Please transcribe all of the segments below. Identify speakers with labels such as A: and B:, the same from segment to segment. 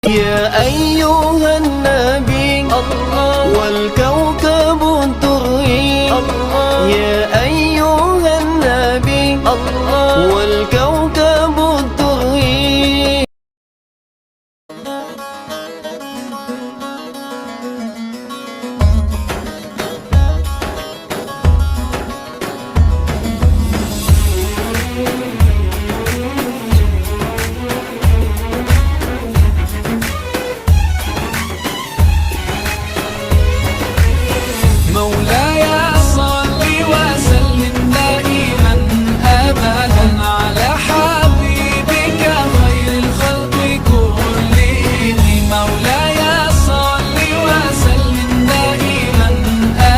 A: يا أيها النبي الله والكوكب الدري الله يا أيها النبي الله والكوكب الدري.
B: مولاي صل وسلم دائما أبدا على حبيبك خير الخلق كلهم. مولاي صل وسلم دائما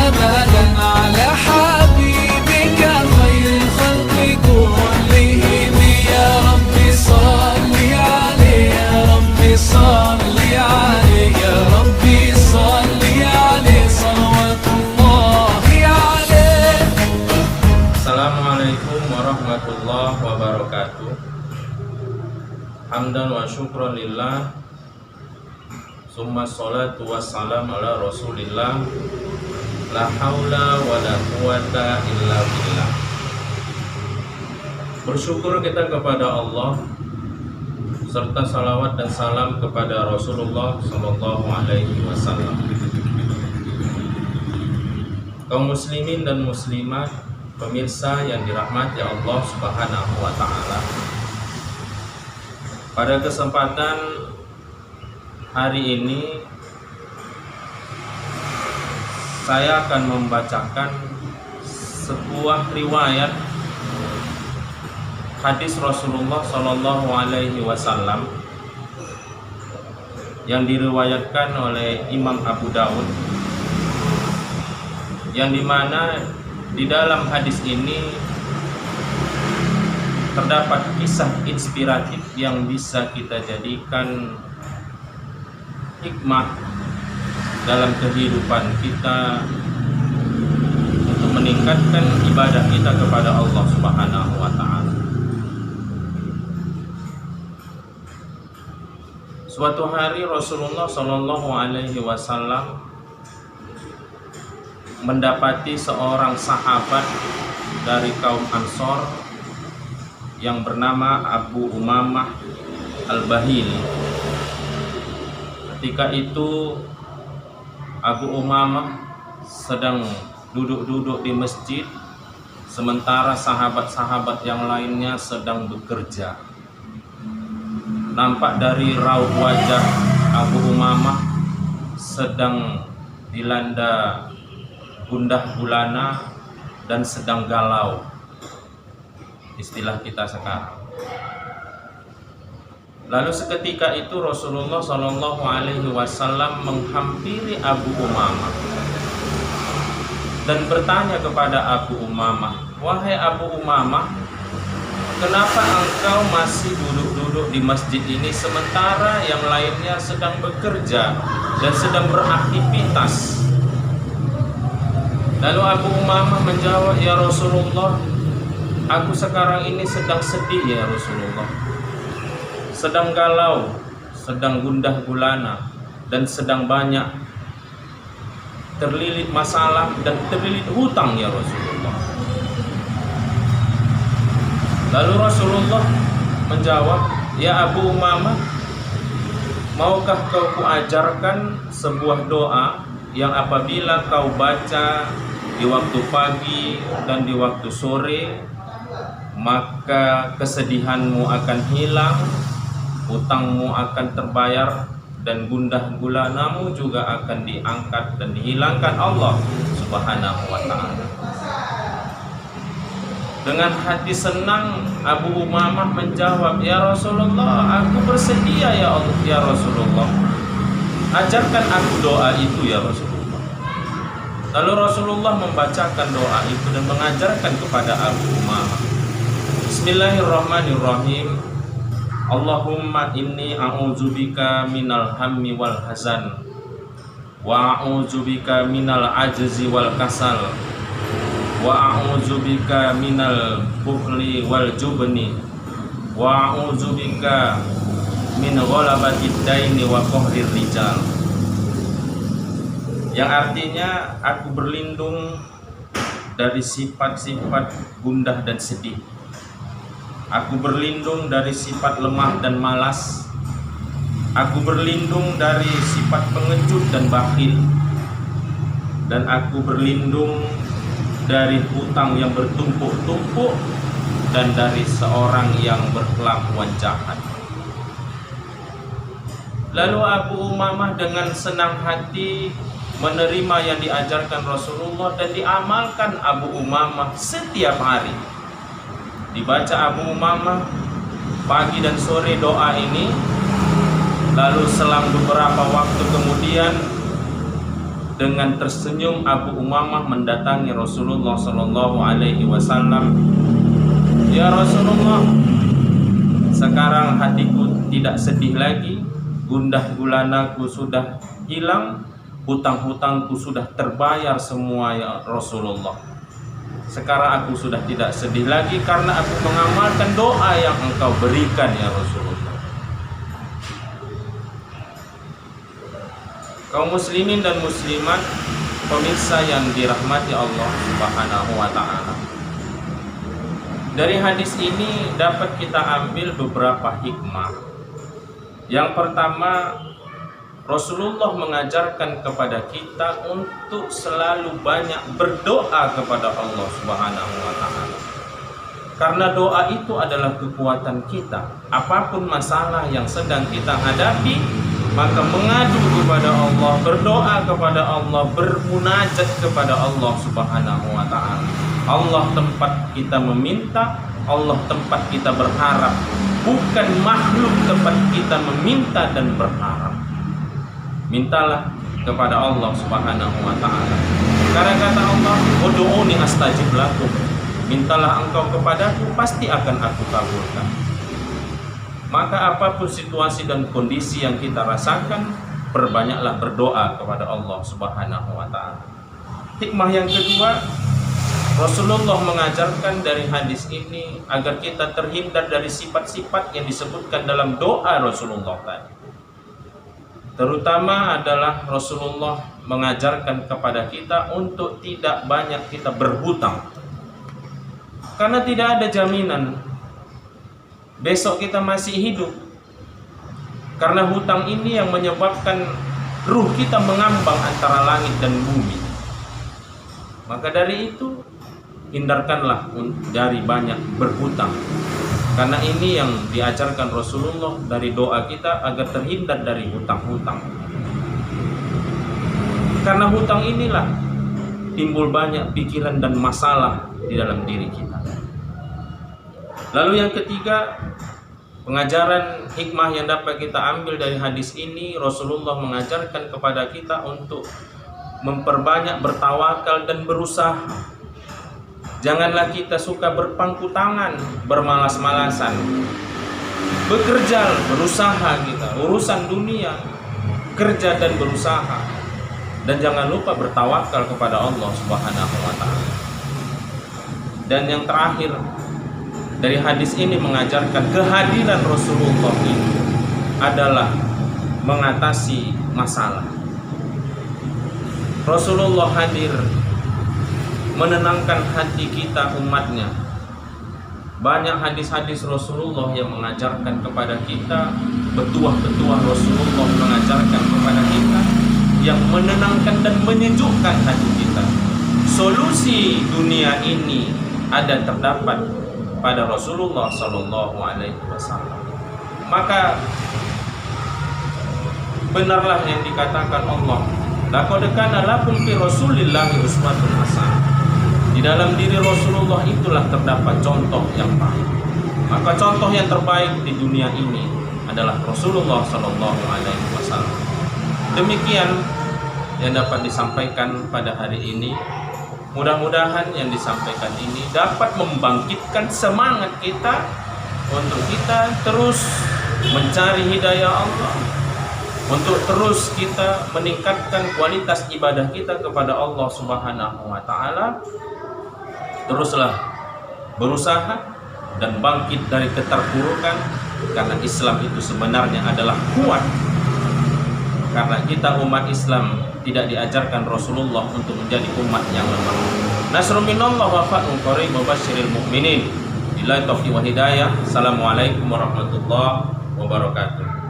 B: أبدا على حبيبك خير الخلق كلهم. يا رب صل عليه يا رب صل عليه يا رب صل عليه صلوات الله عليه.
C: Assalamualaikum warahmatullahi wabarakatuh. Hamdan wa syukran lillah, summa salatu wassalam ala rasulillah, la haula wa la quwata illa billah. Bersyukur kita kepada Allah, serta salawat dan salam kepada Rasulullah Sallallahu Alaihi Wasallam. Kaum muslimin dan muslimat, pemirsa yang dirahmati Allah Subhanahu wa Ta'ala, pada kesempatan hari ini saya akan membacakan sebuah riwayat hadis Rasulullah Sallallahu Alaihi Wasallam yang diriwayatkan oleh Imam Abu Daud, yang dimana di dalam hadis ini terdapat kisah inspiratif yang bisa kita jadikan hikmah dalam kehidupan kita untuk meningkatkan ibadah kita kepada Allah Subhanahu wa Ta'ala. Suatu hari Rasulullah Shallallahu Alaihi Wasallam mendapati seorang sahabat dari kaum Ansor yang bernama Abu Umamah Al-Bahili. Ketika itu Abu Umamah sedang duduk-duduk di masjid, sementara sahabat-sahabat yang lainnya sedang bekerja. Nampak dari raut wajah Abu Umamah sedang dilanda gundah gulana dan sedang galau, istilah kita sekarang. Lalu seketika itu Rasulullah Shallallahu Alaihi Wasallam menghampiri Abu Umamah dan bertanya kepada Abu Umamah, "Wahai Abu Umamah, kenapa engkau masih duduk-duduk di masjid ini sementara yang lainnya sedang bekerja dan sedang beraktivitas?" Lalu Abu Umamah menjawab, "Ya Rasulullah, aku sekarang ini sedang sedih ya Rasulullah, sedang galau, sedang gundah gulana, dan sedang banyak terlilit masalah dan terlilit hutang ya Rasulullah." Lalu Rasulullah menjawab, "Ya Abu Umamah, maukah kau kuajarkan sebuah doa yang apabila kau baca di waktu pagi dan di waktu sore, maka kesedihanmu akan hilang, hutangmu akan terbayar, dan gundah gulanamu juga akan diangkat dan dihilangkan Allah Subhanahu wa Ta'ala." Dengan hati senang Abu Umamah menjawab, "Ya Rasulullah, aku bersedia ya Allah, ya Rasulullah. Ajarkan aku doa itu ya Rasulullah." Lalu Rasulullah membacakan doa itu dan mengajarkan kepada Abu Umamah, "Bismillahirrahmanirrahim. Allahumma inni a'udzubika minal hammi wal hazan, wa a'udzubika minal ajzi wal kasal, wa a'udzubika minal bukhli wal jubni, wa a'udzubika min ghalabatid daini wa qahrir rijal. Yang artinya aku berlindung dari sifat-sifat gundah dan sedih. Aku berlindung dari sifat lemah dan malas. Aku berlindung dari sifat pengecut dan bakhil. Dan aku berlindung dari hutang yang bertumpuk-tumpuk dan dari seorang yang berkelakuan jahat. Lalu Abu Umamah dengan senang hati menerima yang diajarkan Rasulullah dan diamalkan Abu Umamah setiap hari. Dibaca Abu Umamah pagi dan sore doa ini. Lalu selang beberapa waktu kemudian dengan tersenyum Abu Umamah mendatangi Rasulullah Shallallahu Alaihi Wasallam. Ya Rasulullah, sekarang hatiku tidak sedih lagi, gundah gulanaku sudah hilang, hutang-hutangku sudah terbayar semua ya Rasulullah. Sekarang aku sudah tidak sedih lagi karena aku mengamalkan doa yang engkau berikan ya Rasulullah. Kaum muslimin dan muslimat, pemirsa yang dirahmati Allah Subhanahu wa taala. Dari hadis ini dapat kita ambil beberapa hikmah. Yang pertama, Rasulullah mengajarkan kepada kita untuk selalu banyak berdoa kepada Allah Subhanahu wa taala. Karena doa itu adalah kekuatan kita. Apapun masalah yang sedang kita hadapi, maka mengadu kepada Allah, berdoa kepada Allah, bermunajat kepada Allah Subhanahu wa taala. Allah tempat kita meminta, Allah tempat kita berharap, bukan makhluk tempat kita meminta dan berharap. Mintalah kepada Allah Subhanahu wa taala. Karena kata Allah, "Ud'uni astajib lakum." Mintalah engkau kepadaku, pasti akan aku kabulkan. Maka apapun situasi dan kondisi yang kita rasakan, perbanyaklah berdoa kepada Allah Subhanahu wa taala. Hikmah yang kedua, Rasulullah mengajarkan dari hadis ini agar kita terhindar dari sifat-sifat yang disebutkan dalam doa Rasulullah tadi. Terutama adalah Rasulullah mengajarkan kepada kita untuk tidak banyak kita berhutang. Karena tidak ada jaminan besok kita masih hidup. Karena hutang ini yang menyebabkan ruh kita mengambang antara langit dan bumi. Maka dari itu, hindarkanlah dari banyak berhutang. Karena ini yang diajarkan Rasulullah dari doa kita agar terhindar dari hutang-hutang. Karena hutang inilah timbul banyak pikiran dan masalah di dalam diri kita. Lalu yang ketiga, pengajaran hikmah yang dapat kita ambil dari hadis ini, Rasulullah mengajarkan kepada kita untuk memperbanyak bertawakal dan berusaha. Janganlah kita suka berpangku tangan, bermalas-malasan. Bekerja, berusaha kita, urusan dunia, kerja dan berusaha. Dan jangan lupa bertawakal kepada Allah Subhanahu wa taala. Dan yang terakhir, dari hadis ini mengajarkan kehadiran Rasulullah itu adalah mengatasi masalah. Rasulullah hadir menenangkan hati kita umatnya. Banyak hadis-hadis Rasulullah yang mengajarkan kepada kita, petuah-petuah Rasulullah mengajarkan kepada kita yang menenangkan dan menyejukkan hati kita. Solusi dunia ini ada terdapat pada Rasulullah Sallallahu Alaihi Wasallam. Maka benarlah yang dikatakan Allah, laqad kana lakum fi Rasulillahi uswatun hasanah. Di dalam diri Rasulullah itulah terdapat contoh yang baik. Maka contoh yang terbaik di dunia ini adalah Rasulullah Sallallahu Alaihi Wasallam. Demikian yang dapat disampaikan pada hari ini. Mudah-mudahan yang disampaikan ini dapat membangkitkan semangat kita untuk kita terus mencari hidayah Allah, untuk terus kita meningkatkan kualitas ibadah kita kepada Allah Subhanahu wa taala. Teruslah berusaha dan bangkit dari keterpurukan Karena Islam itu sebenarnya adalah kuat. Karena kita umat Islam tidak diajarkan Rasulullah untuk menjadi umat yang lemah. Nasrun minallah wa fathun qarib wa basyiril mu'minin. Billahi taufiq wa hidayah. Assalamualaikum warahmatullahi wabarakatuh.